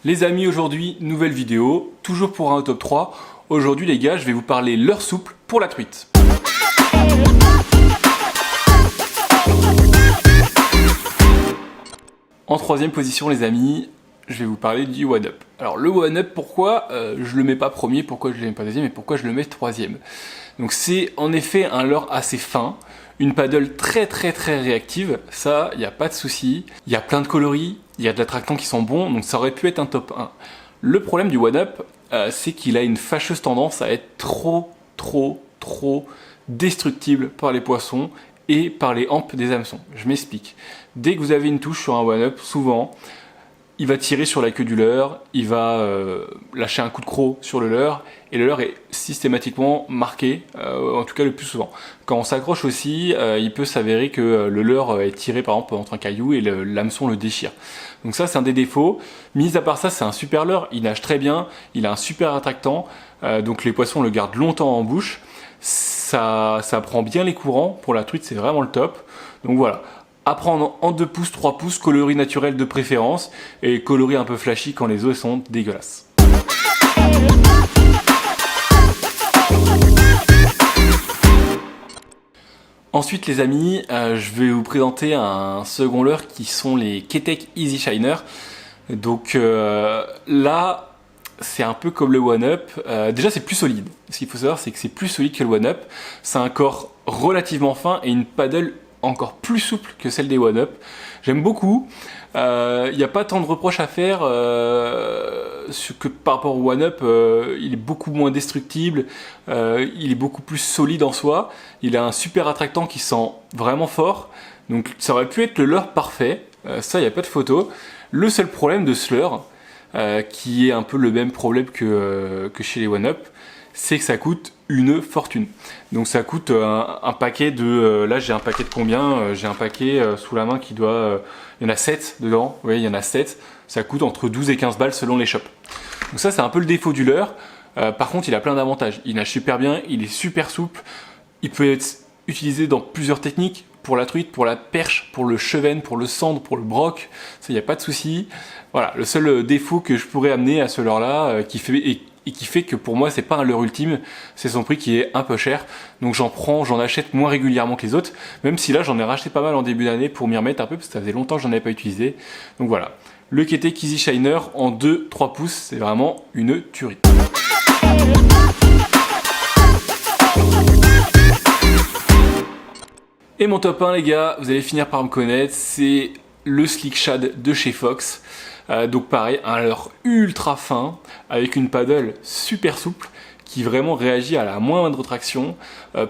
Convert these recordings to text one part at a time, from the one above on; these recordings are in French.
Les amis, aujourd'hui, nouvelle vidéo, toujours pour un top 3. Aujourd'hui les gars, je vais vous parler leurre souple pour la truite. En troisième position les amis, je vais vous parler du one up. Alors le one up, pourquoi je le mets pas premier, pourquoi je le mets pas deuxième et pourquoi je le mets troisième. Donc c'est en effet un leurre assez fin, une paddle très réactive, ça il n'y a pas de souci. Il y a plein de coloris, il y a de l'attractant qui sont bons, donc ça aurait pu être un top 1. Le problème du one up, c'est qu'il a une fâcheuse tendance à être trop destructible par les poissons et par les hampes des hameçons. Je m'explique. Dès que vous avez une touche sur un one up, souvent il va tirer sur la queue du leurre, il va lâcher un coup de croc sur le leurre, et le leurre est systématiquement marqué, en tout cas le plus souvent. Quand on s'accroche aussi, il peut s'avérer que le leurre est tiré par exemple entre un caillou et l'hameçon le déchire. Donc ça c'est un des défauts. Mis à part ça, c'est un super leurre, il nage très bien, il a un super attractant, donc les poissons le gardent longtemps en bouche. Ça prend bien les courants, pour la truite c'est vraiment le top. Donc voilà. À prendre en 2 pouces, 3 pouces, coloris naturel de préférence et coloris un peu flashy quand les eaux sont dégueulasses. Ensuite les amis, je vais vous présenter un second leurre qui sont les Keitech Easy Shiner. Donc là, c'est un peu comme le one up. Déjà c'est plus solide. Ce qu'il faut savoir c'est que c'est plus solide que le one up. C'est un corps relativement fin et une paddle encore plus souple que celle des one up. J'aime beaucoup. Il n'y a pas tant de reproches à faire que par rapport au one up. Il est beaucoup moins destructible, il est beaucoup plus solide en soi, il a un super attractant qui sent vraiment fort, donc ça aurait pu être le leurre parfait, ça il n'y a pas de photo. Le seul problème de ce leurre, qui est un peu le même problème que chez les one up, c'est que ça coûte une fortune. Donc ça coûte un paquet de... là j'ai un paquet de combien j'ai un paquet sous la main qui doit... il y en a 7 dedans, oui il y en a 7. Ça coûte entre 12 et 15 balles selon les shops. Donc ça c'est un peu le défaut du leurre. Par contre il a plein d'avantages. Il nage super bien, il est super souple. Il peut être utilisé dans plusieurs techniques. Pour la truite, pour la perche, pour le chevenne, pour le sandre, pour le broc. Ça il n'y a pas de souci. Voilà, le seul défaut que je pourrais amener à ce leurre là qui fait que pour moi c'est pas un leurre ultime, c'est son prix qui est un peu cher, donc j'en achète moins régulièrement que les autres, même si là j'en ai racheté pas mal en début d'année pour m'y remettre un peu, parce que ça faisait longtemps que j'en avais pas utilisé. Donc voilà, le Keitech Easy Shiner en 2-3 pouces, c'est vraiment une tuerie. Et mon top 1 les gars, vous allez finir par me connaître, c'est le Slick Shad de chez Fox. Donc pareil, un leurre ultra fin, avec une paddle super souple, qui vraiment réagit à la moindre traction.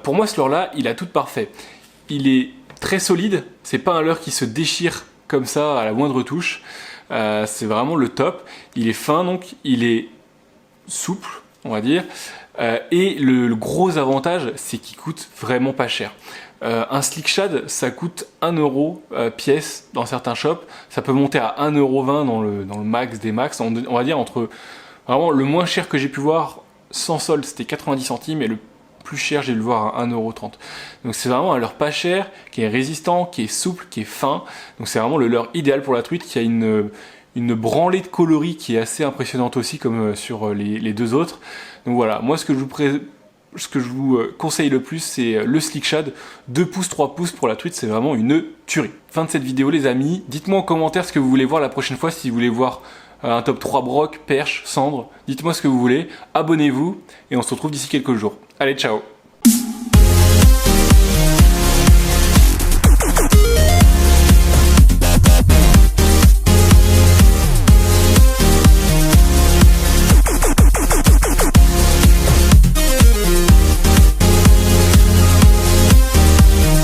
Pour moi ce leurre là, il a tout de parfait. Il est très solide, c'est pas un leurre qui se déchire comme ça à la moindre touche. C'est vraiment le top. Il est fin donc, il est souple, on va dire. Et le gros avantage, c'est qu'il coûte vraiment pas cher. Un Slick Shad, ça coûte 1 euro pièce dans certains shops. Ça peut monter à 1,20 € dans le max des max. On va dire entre... Vraiment, le moins cher que j'ai pu voir sans solde, c'était 90 centimes. Et le plus cher, j'ai dû le voir à 1,30 €. Donc c'est vraiment un leurre pas cher, qui est résistant, qui est souple, qui est fin. Donc c'est vraiment le leurre idéal pour la truite, qui a une branlée de coloris qui est assez impressionnante aussi, comme sur les deux autres. Donc voilà, moi ce que je vous conseille le plus, c'est le Slick Shad, 2 pouces, 3 pouces pour la truite, c'est vraiment une tuerie. Fin de cette vidéo les amis, dites-moi en commentaire ce que vous voulez voir la prochaine fois, si vous voulez voir un top 3 broc, perche, cendre, dites-moi ce que vous voulez, abonnez-vous, et on se retrouve d'ici quelques jours. Allez, ciao!